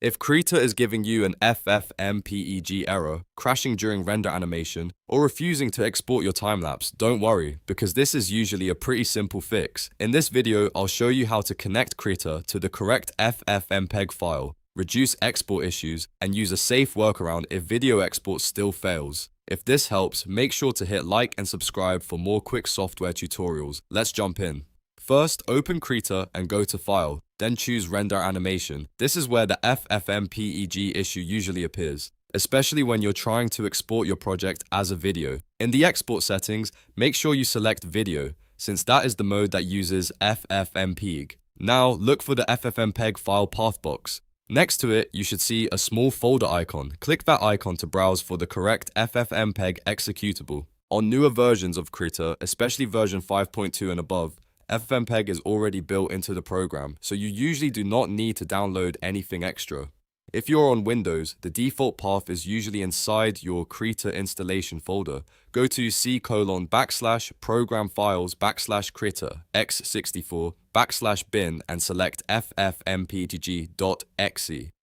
If Krita is giving you an ffmpeg error, crashing during render animation, or refusing to export your timelapse, don't worry, because this is usually a pretty simple fix. In this video, I'll show you how to connect Krita to the correct ffmpeg file, reduce export issues, and use a safe workaround if video export still fails. If this helps, make sure to hit like and subscribe for more quick software tutorials. Let's jump in. First, open Krita and go to File, then choose Render Animation. This is where the ffmpeg issue usually appears, especially when you're trying to export your project as a video. In the export settings, make sure you select Video, since that is the mode that uses ffmpeg. Now, look for the ffmpeg file path box. Next to it, you should see a small folder icon. Click that icon to browse for the correct ffmpeg executable. On newer versions of Krita, especially version 5.2 and above, ffmpeg is already built into the program, so you usually do not need to download anything extra. If you're on Windows, the default path is usually inside your Krita installation folder. Go to c:/program files /Krita x64 /bin and select ffmpeg.exe.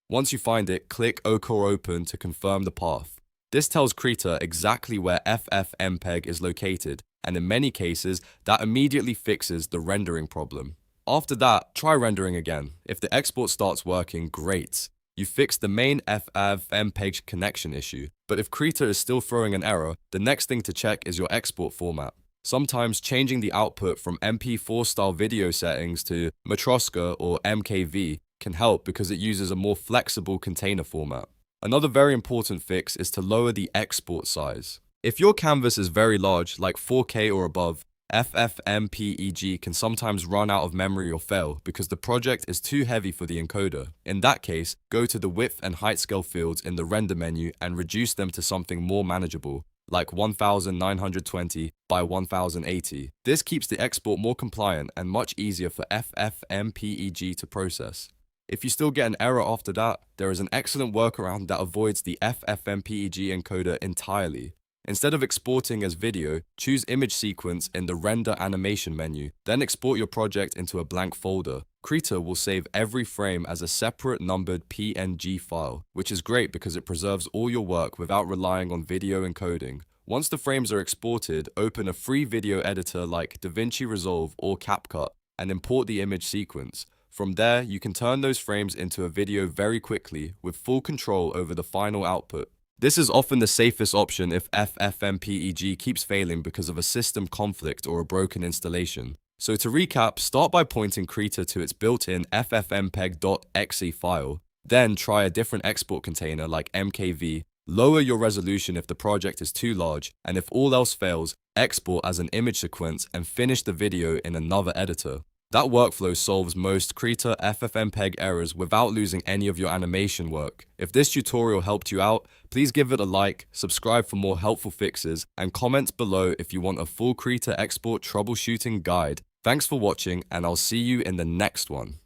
Once you find it, click OK or Open to confirm the path. This tells Krita exactly where ffmpeg is located, and in many cases, that immediately fixes the rendering problem. After that, try rendering again. If the export starts working, great. You fixed the main ffmpeg connection issue, but if Krita is still throwing an error, the next thing to check is your export format. Sometimes changing the output from MP4 style video settings to Matroska or MKV can help because it uses a more flexible container format. Another very important fix is to lower the export size. If your canvas is very large, like 4K or above, ffmpeg can sometimes run out of memory or fail because the project is too heavy for the encoder. In that case, go to the width and height scale fields in the render menu and reduce them to something more manageable, like 1920 by 1080. This keeps the export more compliant and much easier for ffmpeg to process. If you still get an error after that, there is an excellent workaround that avoids the ffmpeg encoder entirely. Instead of exporting as video, choose Image Sequence in the Render Animation menu, then export your project into a blank folder. Krita will save every frame as a separate numbered PNG file, which is great because it preserves all your work without relying on video encoding. Once the frames are exported, open a free video editor like DaVinci Resolve or CapCut and import the image sequence. From there, you can turn those frames into a video very quickly with full control over the final output. This is often the safest option if ffmpeg keeps failing because of a system conflict or a broken installation. So to recap, start by pointing Krita to its built-in ffmpeg.exe file, then try a different export container like MKV, lower your resolution if the project is too large, and if all else fails, export as an image sequence and finish the video in another editor. That workflow solves most Krita FFmpeg errors without losing any of your animation work. If this tutorial helped you out, please give it a like, subscribe for more helpful fixes, and comment below if you want a full Krita export troubleshooting guide. Thanks for watching, and I'll see you in the next one.